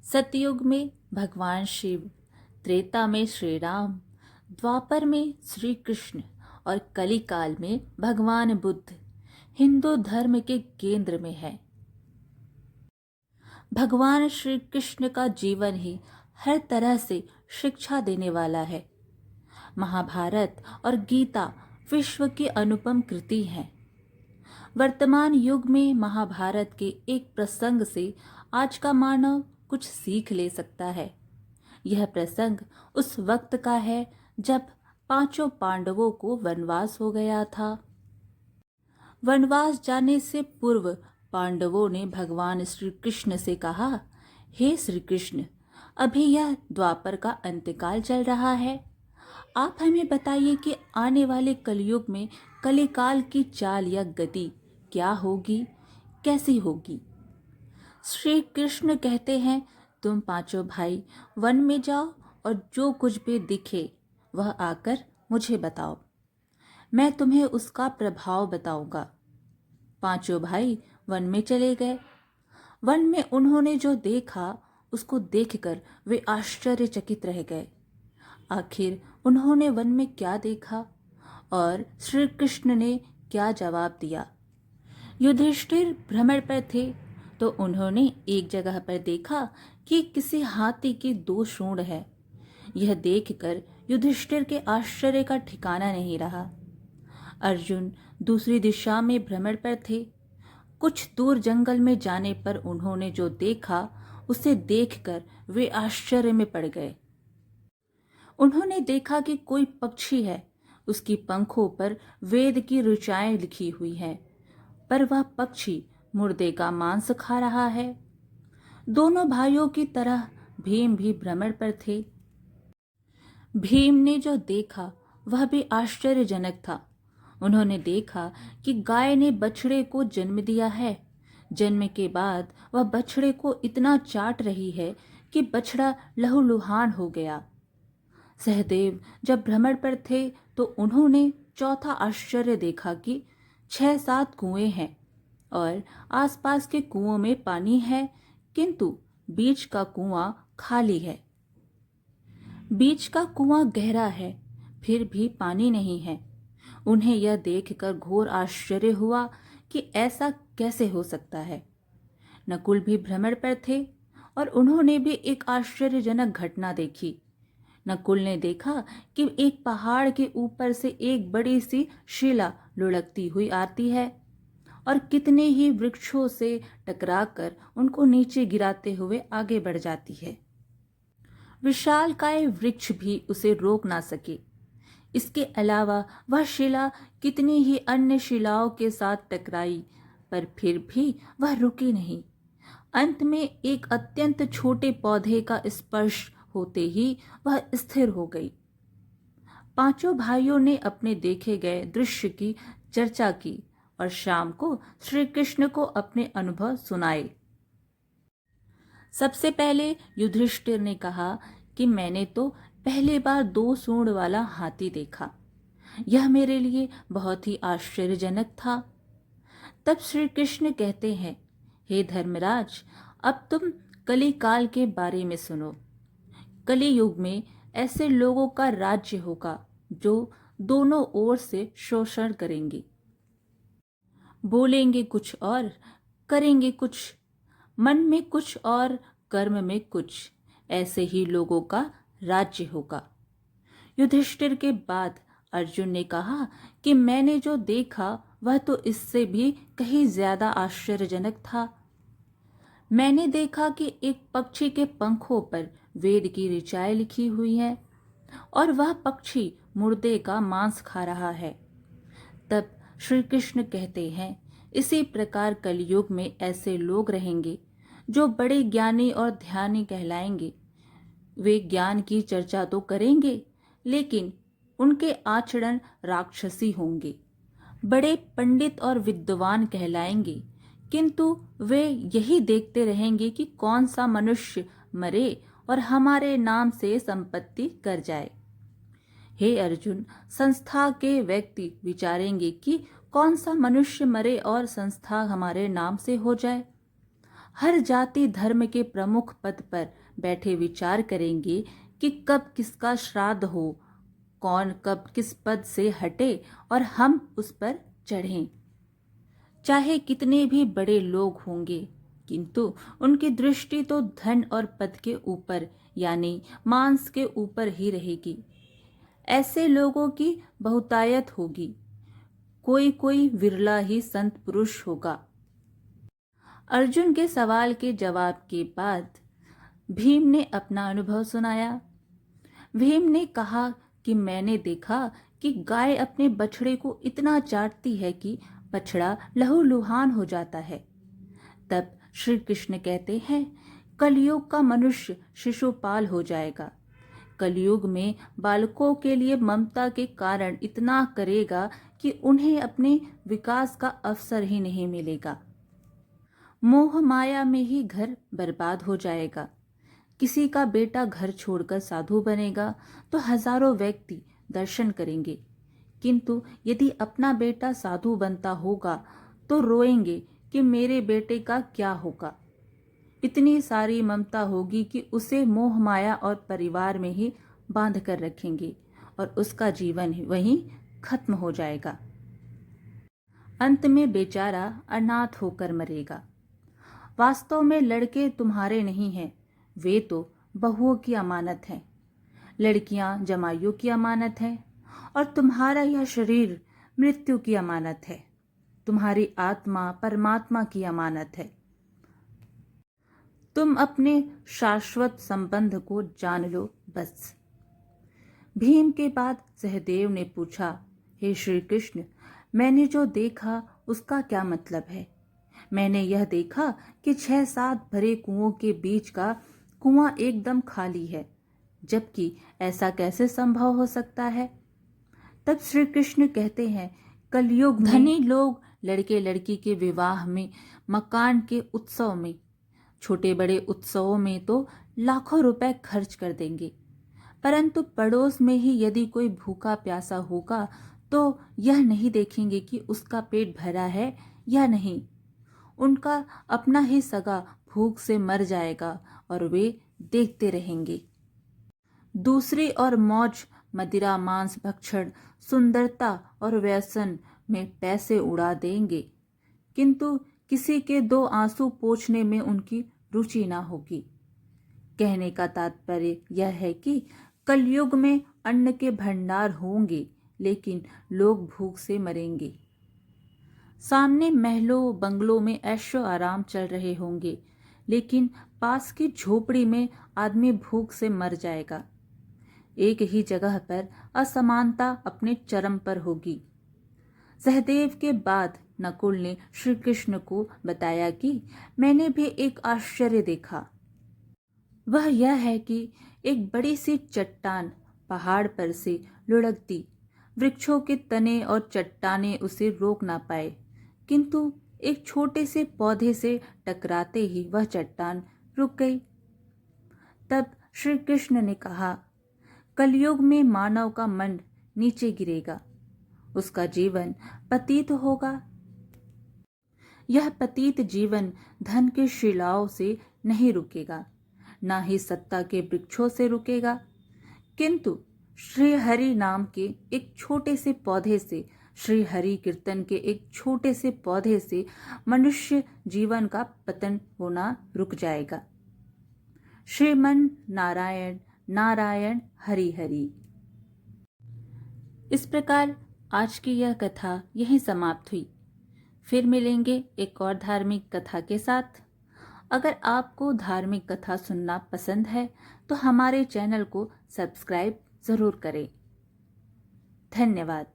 सतयुग में भगवान शिव, त्रेता में श्री राम, द्वापर में श्री कृष्ण और कलिकाल में भगवान बुद्ध हिंदू धर्म के केंद्र में है। भगवान श्री कृष्ण का जीवन ही हर तरह से शिक्षा देने वाला है। महाभारत और गीता विश्व की अनुपम कृति है। वर्तमान युग में महाभारत के एक प्रसंग से आज का मानव कुछ सीख ले सकता है। यह प्रसंग उस वक्त का है जब पांचों पांडवों को वनवास हो गया था। वनवास जाने से पूर्व पांडवों ने भगवान श्री कृष्ण से कहा, हे श्री कृष्ण, अभी यह द्वापर का अंत्यकाल चल रहा है। आप हमें बताइए कि आने वाले कलयुग में कलिकाल की चाल या गति क्या होगी, कैसी होगी। श्री कृष्ण कहते हैं, तुम पांचों भाई वन में जाओ और जो कुछ भी दिखे वह आकर मुझे बताओ, मैं तुम्हें उसका प्रभाव बताऊंगा। पांचों भाई वन में चले गए। वन में उन्होंने जो देखा उसको देखकर वे आश्चर्यचकित रह गए। आखिर उन्होंने वन में क्या देखा और श्री कृष्ण ने क्या जवाब दिया। युधिष्ठिर भ्रमण पर थे तो उन्होंने एक जगह पर देखा कि किसी हाथी की 2 सूंड है। यह देखकर युधिष्ठिर के आश्चर्य का ठिकाना नहीं रहा। अर्जुन दूसरी दिशा में भ्रमण पर थे। कुछ दूर जंगल में जाने पर उन्होंने जो देखा उसे देखकर वे आश्चर्य में पड़ गए। उन्होंने देखा कि कोई पक्षी है, उसकी पंखों पर वेद की ऋचाएं लिखी हुई हैं, पर वह पक्षी मुर्दे का मांस खा रहा है। दोनों भाइयों की तरह भीम भी भ्रमण पर थे। भीम ने जो देखा वह भी आश्चर्यजनक था। उन्होंने देखा कि गाय ने बछड़े को जन्म दिया है। जन्म के बाद वह बछड़े को इतना चाट रही है कि बछड़ा लहूलुहान हो गया। सहदेव जब भ्रमण पर थे तो उन्होंने चौथा आश्चर्य देखा कि 6-7 कुएं हैं और आसपास के कुओं में पानी है, किंतु बीच का कुआं खाली है। बीच का कुआं गहरा है, फिर भी पानी नहीं है। उन्हें यह देखकर घोर आश्चर्य हुआ कि ऐसा कैसे हो सकता है। नकुल भी भ्रमण पर थे और उन्होंने भी एक आश्चर्यजनक घटना देखी। नकुल ने देखा कि एक पहाड़ के ऊपर से एक बड़ी सी शिला लुढ़कती हुई आती है और कितने ही वृक्षों से टकराकर उनको नीचे गिराते हुए आगे बढ़ जाती है। विशालकाय वृक्ष भी उसे रोक ना सके। इसके अलावा वह शिला कितनी ही अन्य शिलाओं के साथ टकराई, पर फिर भी वह रुकी नहीं। अंत में एक अत्यंत छोटे पौधे का स्पर्श होते ही वह स्थिर हो गई। पांचों भाइयों ने अपने देखे गए दृश्य की चर्चा की और शाम को श्री कृष्ण को अपने अनुभव सुनाए। सबसे पहले युधिष्ठिर ने कहा कि मैंने तो पहली बार 2 सूंड वाला हाथी देखा। यह मेरे लिए बहुत ही आश्चर्यजनक था। तब श्री कृष्ण कहते हैं, हे धर्मराज, अब तुम कली काल के बारे में सुनो। कली युग में ऐसे लोगों का राज्य होगा जो दोनों ओर से शोषण करेंगे, बोलेंगे कुछ और करेंगे कुछ, मन में कुछ और कर्म में कुछ। ऐसे ही लोगों का राज्य होगा। युधिष्ठिर के बाद अर्जुन ने कहा कि मैंने जो देखा वह तो इससे भी कहीं ज्यादा आश्चर्यजनक था। मैंने देखा कि एक पक्षी के पंखों पर वेद की ऋचाएं लिखी हुई है और वह पक्षी मुर्दे का मांस खा रहा है। तब श्री कृष्ण कहते हैं, इसी प्रकार कलयुग में ऐसे लोग रहेंगे जो बड़े ज्ञानी और ध्यानी कहलाएंगे। वे ज्ञान की चर्चा तो करेंगे, लेकिन उनके आचरण राक्षसी होंगे। बड़े पंडित और विद्वान कहलाएंगे, किंतु वे यही देखते रहेंगे कि कौन सा मनुष्य मरे और हमारे नाम से संपत्ति कर जाए। हे अर्जुन, संस्था के व्यक्ति विचारेंगे कि कौन सा मनुष्य मरे और संस्था हमारे नाम से हो जाए। हर जाति धर्म के प्रमुख पद पर बैठे विचार करेंगे कि कब किसका श्राद्ध हो, कौन कब किस पद से हटे और हम उस पर चढ़ें। चाहे कितने भी बड़े लोग होंगे, किंतु उनकी दृष्टि तो धन और पद के ऊपर यानी मांस के ऊपर ही रहेगी। ऐसे लोगों की बहुतायत होगी, कोई कोई विरला ही संत पुरुष होगा। अर्जुन के सवाल के जवाब के बाद भीम ने अपना अनुभव सुनाया। भीम ने कहा कि मैंने देखा कि गाय अपने बछड़े को इतना चाटती है कि बछड़ा लहूलुहान हो जाता है। तब श्री कृष्ण कहते हैं, कलयुग का मनुष्य शिशुपाल हो जाएगा। कलयुग में बालकों के लिए ममता के कारण इतना करेगा कि उन्हें अपने विकास का अवसर ही नहीं मिलेगा। मोह माया में ही घर बर्बाद हो जाएगा। किसी का बेटा घर छोड़कर साधु बनेगा तो हजारों व्यक्ति दर्शन करेंगे, किंतु यदि अपना बेटा साधु बनता होगा तो रोएंगे कि मेरे बेटे का क्या होगा। इतनी सारी ममता होगी कि उसे मोह माया और परिवार में ही बांध कर रखेंगे और उसका जीवन वहीं खत्म हो जाएगा। अंत में बेचारा अनाथ होकर मरेगा। वास्तव में लड़के तुम्हारे नहीं हैं, वे तो बहुओं की अमानत हैं। लड़कियां जमाइयों की अमानत हैं और तुम्हारा यह शरीर मृत्यु की अमानत है। तुम्हारी आत्मा परमात्मा की अमानत है। तुम अपने शाश्वत संबंध को जान लो बस। भीम के बाद सहदेव ने पूछा, हे श्री कृष्ण, मैंने जो देखा उसका क्या मतलब है? मैंने यह देखा कि 6-7 भरे कुओं के बीच का कुआं एकदम खाली है, जबकि ऐसा कैसे संभव हो सकता है? तब श्री कृष्ण कहते हैं, कलयुग में धनी लोग लड़के लड़की के विवाह में, मकान के उत्सव में, छोटे बड़े उत्सवों में तो लाखों रुपए खर्च कर देंगे, परंतु पड़ोस में ही यदि कोई भूखा प्यासा होगा तो यह नहीं देखेंगे कि उसका पेट भरा है या नहीं। उनका अपना ही सगा भूख से मर जाएगा और वे देखते रहेंगे। दूसरी और मौज, मदिरा, मांस भक्षण, सुंदरता और व्यसन में पैसे उड़ा देंगे, किंतु किसी के 2 आंसू पोंछने में उनकी रुचि ना होगी। कहने का तात्पर्य यह है कि कलयुग में अन्न के भंडार होंगे, लेकिन लोग भूख से मरेंगे। सामने महलों बंगलों में ऐशो आराम चल रहे होंगे, लेकिन पास की झोपड़ी में आदमी भूख से मर जाएगा। एक ही जगह पर असमानता अपने चरम पर होगी। सहदेव के बाद नकुल ने श्री कृष्ण को बताया कि मैंने भी एक आश्चर्य देखा। वह यह है कि एक बड़ी सी चट्टान पहाड़ पर से लुढ़कती, वृक्षों के तने और चट्टानें उसे रोक ना पाए, किंतु एक छोटे से पौधे से टकराते ही वह चट्टान रुक गई। तब श्री कृष्ण ने कहा, कलयुग में मानव का मन नीचे गिरेगा, उसका जीवन पतित होगा। यह पतित जीवन धन के शिलाओं से नहीं रुकेगा, ना ही सत्ता के वृक्षों से रुकेगा, किंतु श्री हरि नाम के एक छोटे से पौधे से, श्री हरि कीर्तन के एक छोटे से पौधे से मनुष्य जीवन का पतन होना रुक जाएगा। श्रीमन नारायण नारायण हरि हरि। इस प्रकार आज की यह कथा यहीं समाप्त हुई। फिर मिलेंगे एक और धार्मिक कथा के साथ। अगर आपको धार्मिक कथा सुनना पसंद है तो हमारे चैनल को सब्सक्राइब जरूर करें। धन्यवाद।